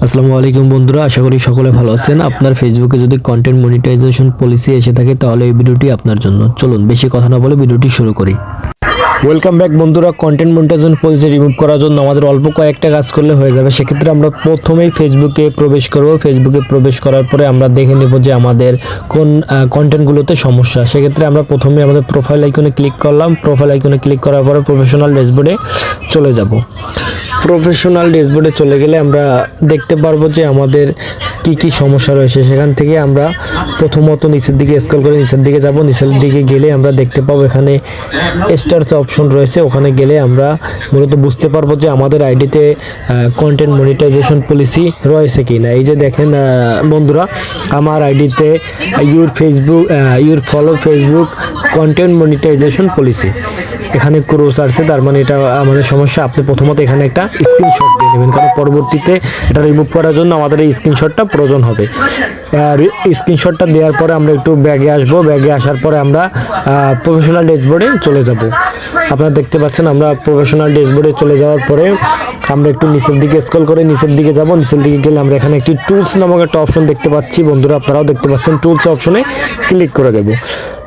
আসসালামু আলাইকুম বন্ধুরা, আশা করি সকলে ভালো আছেন। আপনার ফেসবুকে যদি কন্টেন্ট মনিটাইজেশন পলিসি এসে থাকে তাহলে এই ভিডিওটি আপনার জন্য। চলুন বেশি কথা না বলে ভিডিওটি শুরু করি। ওয়েলকাম ব্যাক বন্ধুরা। কন্টেন্ট মনিটাইজেশন পলিসি রিমুভ করার জন্য আমাদের অল্প কয়েকটা কাজ করলে হয়ে যাবে। সেক্ষেত্রে আমরা প্রথমেই ফেসবুকে প্রবেশ করব। ফেসবুকে প্রবেশ করার পরে আমরা দেখে নেব যে আমাদের কোন কন্টেন্টগুলোতে সমস্যা। সেক্ষেত্রে আমরা প্রথমে আমাদের প্রোফাইল আইকনে ক্লিক করলাম। প্রোফাইল আইকনে ক্লিক করার পরে প্রফেশনাল ড্যাশবোর্ডে চলে যাব। প্রফেশনাল ড্যাশবোর্ডে চলে গেলে আমরা দেখতে পারবো যে আমাদের কি কি সমস্যা রয়েছে। সেখান থেকে আমরা প্রথমত নিচের দিকে স্ক্রল করে নিচের দিকে যাব। নিচের দিকে গেলে আমরা দেখতে পাবো এখানে স্টার্স অপশন রয়েছে। ওখানে গেলে আমরা মূলত বুঝতে পারবো যে আমাদের আইডিতে কন্টেন্ট মনিটাইজেশন পলিসি রয়েছে কি না। এই যে দেখেন বন্ধুরা, আমার আইডিতে your follow Facebook content monetization policy এখানে ক্রস আসছে, তার মানে এটা আমাদের সমস্যা। আপনি প্রথমত এখানে একটা স্ক্রিনশট দিয়ে নেবেন, কারণ পরবর্তীতে এটা রিমুভ করার জন্য আমাদের এই স্ক্রিনশটটা প্রয়োজন হবে। স্ক্রিনশটটা দেওয়ার পরে আমরা একটু ব্যাগে আসবো। ব্যাগে আসার পরে আমরা প্রফেশনাল ড্যাশবোর্ডে চলে যাব। আপনারা দেখতে পাচ্ছেন আমরা প্রফেশনাল ড্যাশবোর্ডে চলে যাওয়ার পরে আমরা একটু নিচের দিকে স্ক্রল করে নিচের দিকে যাব। নিচের দিকে গেলে আমরা এখানে একটি টুলস নামক একটা অপশন দেখতে পাচ্ছি। বন্ধুরা আপনারাও দেখতে পাচ্ছেন, টুলস অপশনে ক্লিক করে দেব।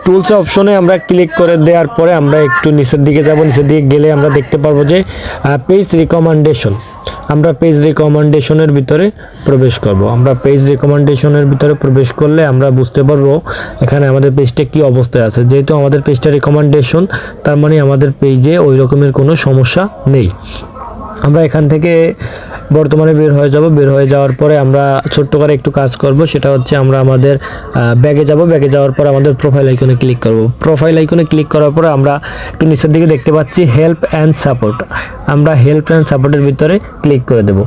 টুলস অপশনে আমরা ক্লিক করে দেওয়ার পরে আমরা একটু নিচের দিকে যাব। নিচের দিকে গেলে আমরা দেখতে পারবো যে পেজ রিকমেন্ডেশন। আমরা পেজ রিকমেন্ডেশনের ভিতরে প্রবেশ করব। আমরা পেজ রিকমেন্ডেশনের ভিতরে প্রবেশ করলে আমরা বুঝতে পারবো এখানে আমাদের পেজটা কি অবস্থায় আছে। যেহেতু আমাদের পেজটা রিকমেন্ডেশন, তার মানে আমাদের পেজে ওই রকমের কোনো সমস্যা নেই। আমরা এখান থেকে বর্তমানে বের হয়ে যাব। বের হয়ে যাওয়ার পরে আমরা ছোট্ট করে একটু কাজ করব। সেটা হচ্ছে আমরা আমাদের ব্যাগে যাব। ব্যাগে যাওয়ার পর আমাদের প্রোফাইল আইকনে ক্লিক করব। প্রোফাইল আইকনে ক্লিক করার পরে আমরা একটু নিচের দিকে দেখতে পাচ্ছি হেল্প অ্যান্ড সাপোর্ট। আমরা হেল্প অ্যান্ড সাপোর্টের ভিতরে ক্লিক করে দেব।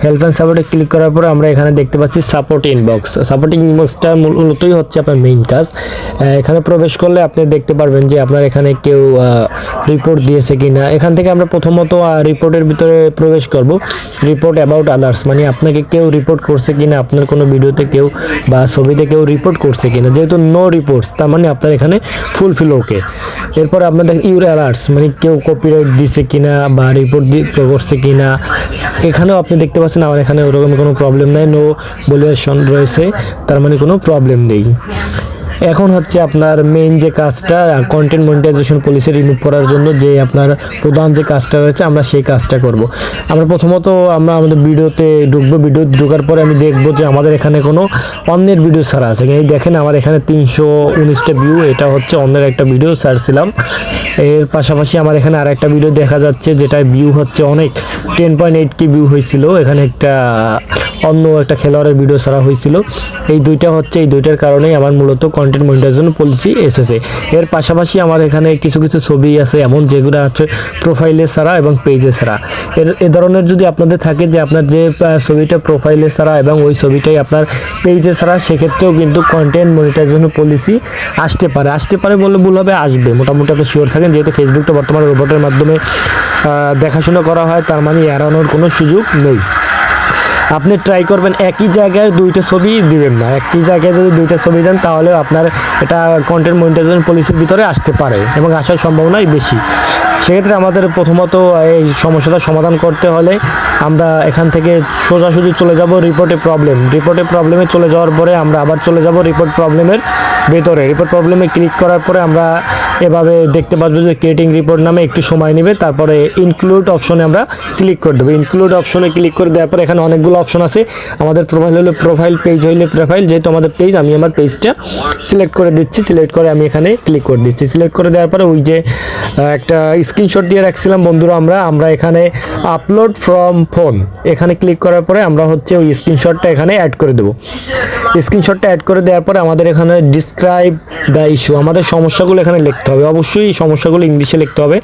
হেল্প অ্যান্ড সাপোর্টে ক্লিক করার পরে আমরা এখানে দেখতে পাচ্ছি সাপোর্ট ইনবক্স। সাপোর্ট ইনবক্সটা মূলতই হচ্ছে আপনার মেইন কাজ। এখানে প্রবেশ করলে আপনি দেখতে পারবেন যে আপনার এখানে কেউ রিপোর্ট দিয়েছে কিনা। এখান থেকে আমরা প্রথমত রিপোর্টের ভিতরে প্রবেশ করব। রিপোর্ট অ্যাবাউট আদার্স, মানে আপনাকে কেউ রিপোর্ট করছে কিনা, আপনার কোনো ভিডিওতে কেউ বা ছবিতে কেউ রিপোর্ট করছে কিনা। যেহেতু নো রিপোর্টস, তার মানে আপনার এখানে ফুলফিল ওকে। এরপর আপনাদের ইউর অ্যালার্টস, মানে কেউ কপিরাইট দিছে কিনা বা রিপোর্ট করছে কিনা। এখানেও আপনি দেখতে পাচ্ছেন আমার এখানে ওরকম কোনো প্রবলেম নাই, নো ভ্যালুয়েশন রয়েছে, তার মানে কোনো প্রবলেম নেই। এখন হচ্ছে আপনার মেইন যে কাজটা, কন্টেন্ট মনিটাইজেশন পলিসি রিমুভ করার জন্য যে আপনার প্রধান যে কাজটা রয়েছে, আমরা সেই কাজটা করব। আমরা প্রথমত আমরা আমাদের ভিডিওতে ঢুকবো। ভিডিও ঢোকার পরে আমি দেখবো যে আমাদের এখানে কোনো অন্যের ভিডিও ছাড়া আছে। এই দেখেন আমার এখানে 319টা ভিউ, এটা হচ্ছে অন্যের একটা ভিডিও ছাড়ছিলাম। এর পাশাপাশি আমার এখানে আর একটা ভিডিও দেখা যাচ্ছে যেটা ভিউ হচ্ছে অনেক 10.8K ভিউ হয়েছিল। এখানে একটা অন্য একটা খেলোয়াড়ের ভিডিও ছাড়া হয়েছিল। এই দুইটার কারণেই আমার মূলত কন্টেন্ট মনিটাইজেশন পলিসি এসেছে। এর পাশাপাশি আমার এখানে কিছু কিছু ছবি আছে এমন যেগুলো হচ্ছে প্রোফাইলে ছাড়া এবং পেজে ছাড়া। এ ধরনের যদি আপনাদের থাকে যে আপনার যে ছবিটা প্রোফাইলে ছাড়া এবং ওই ছবিটাই আপনার পেজে ছাড়া, সেক্ষেত্রেও কিন্তু কন্টেন্ট মনিটাইজেশন পলিসি আসতে পারে বলে ভুল হবে, আসবে। মোটামুটি আপনি শিওর থাকেন, যেহেতু ফেসবুকটা বর্তমানে রোবটের মাধ্যমে দেখাশোনা করা হয়, তার মানে এড়ানোর কোনো সুযোগ নেই। আপনি ট্রাই করবেন একই জায়গায় দুইটা ছবি দিবেন না। একই জায়গায় যদি দুইটা ছবি দেন তাহলে আপনার এটা কন্টেন্ট মনিটাইজেশন পলিসির ভিতরে আসতে পারে এবং আসার সম্ভাবনাই বেশি। সেক্ষেত্রে আমাদের প্রথমত এই সমস্যাটা সমাধান করতে হলে আমরা এখান থেকে সোজাসুজি চলে যাব রিপোর্টে প্রবলেমে চলে যাওয়ার পরে আমরা আবার চলে যাব রিপোর্ট প্রবলেমের ভেতরে। রিপোর্ট প্রবলেমে ক্লিক করার পরে আমরা এভাবে দেখতে পাচ্ছি যে ক্রিয়েটিং রিপোর্ট নামে একটু সময় নেবে। তারপরে ইনক্লুড অপশনে আমরা ক্লিক করে দেবো। ইনক্লুড অপশনে ক্লিক করে দেওয়ার পরে এখানে অনেকগুলো অপশন আছে। আমাদের প্রোফাইল হলে প্রোফাইল, পেজ হইলে প্রোফাইল। যেহেতু আমাদের পেজ, আমি আমার পেজটা সিলেক্ট করে দিচ্ছি। সিলেক্ট করে আমি এখানে ক্লিক করে দিচ্ছি। সিলেক্ট করে দেওয়ার পরে ওই যে একটা স্ক্রিনশট দিয়ে রাখছিলাম বন্ধুরা, আমরা এখানে আপলোড ফ্রম ফোন এখানে ক্লিক করার পরে আমরা হচ্ছে ওই স্ক্রিনশটটা এখানে অ্যাড করে দেবো। স্ক্রিনশটটা অ্যাড করে দেওয়ার পরে আমাদের এখানে ডিসক্রাইব দ্য ইস্যু, আমাদের সমস্যাগুলো এখানে লিখতে হবে। অবশ্যই এই সমস্যাগুলো ইংলিশে লিখতে হবে।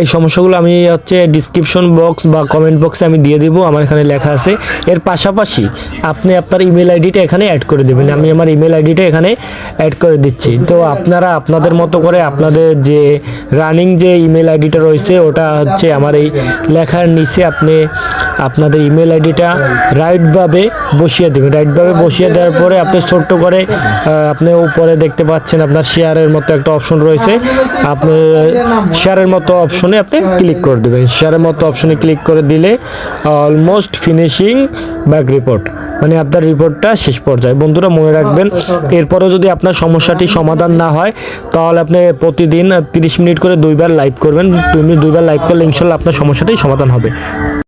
এই সমস্যাগুলো আমি হচ্ছে ডিসক্রিপশন বক্স বা কমেন্ট বক্সে আমি দিয়ে দিব, আমার এখানে লেখা আছে। এর পাশাপাশি আপনি আপনার ইমেল আইডিটা এখানে অ্যাড করে দেবেন। আমি আমার ইমেল আইডিটা এখানে অ্যাড করে দিচ্ছি। তো আপনারা আপনাদের মতো করে আপনাদের যে রানিং যে ইমেল আইডিটা রয়েছে ওটা হচ্ছে আমার এই লেখার নিচে আপনি আপনাদের ইমেল আইডিটা রাইটভাবে বসিয়ে দেবেন। রাইটভাবে বসিয়ে দেওয়ার পরে আপনি ছোট্ট করে আপনি উপরে দেখতে পাচ্ছেন আপনার শেয়ারের মতো একটা অপশন রয়েছে। বলতেছে আপনি শেয়ারের মতো অপশনে আপনি ক্লিক করে দেবেন। শেয়ারের মতো অপশনে ক্লিক করে দিলে অলমোস্ট ফিনিশিং ব্যাক রিপোর্ট, মানে আপনার রিপোর্টটা শেষ পর্যায়ে। বন্ধুরা মনে রাখবেন, এরপরেও যদি আপনার সমস্যাটি সমাধান না হয় তাহলে আপনি প্রতিদিন 30 মিনিট করে 2বার লাইভ করবেন। 2 মিনিট 2বার লাইভ করলে ইনশাল্লাহ আপনার সমস্যাটাই সমাধান হবে।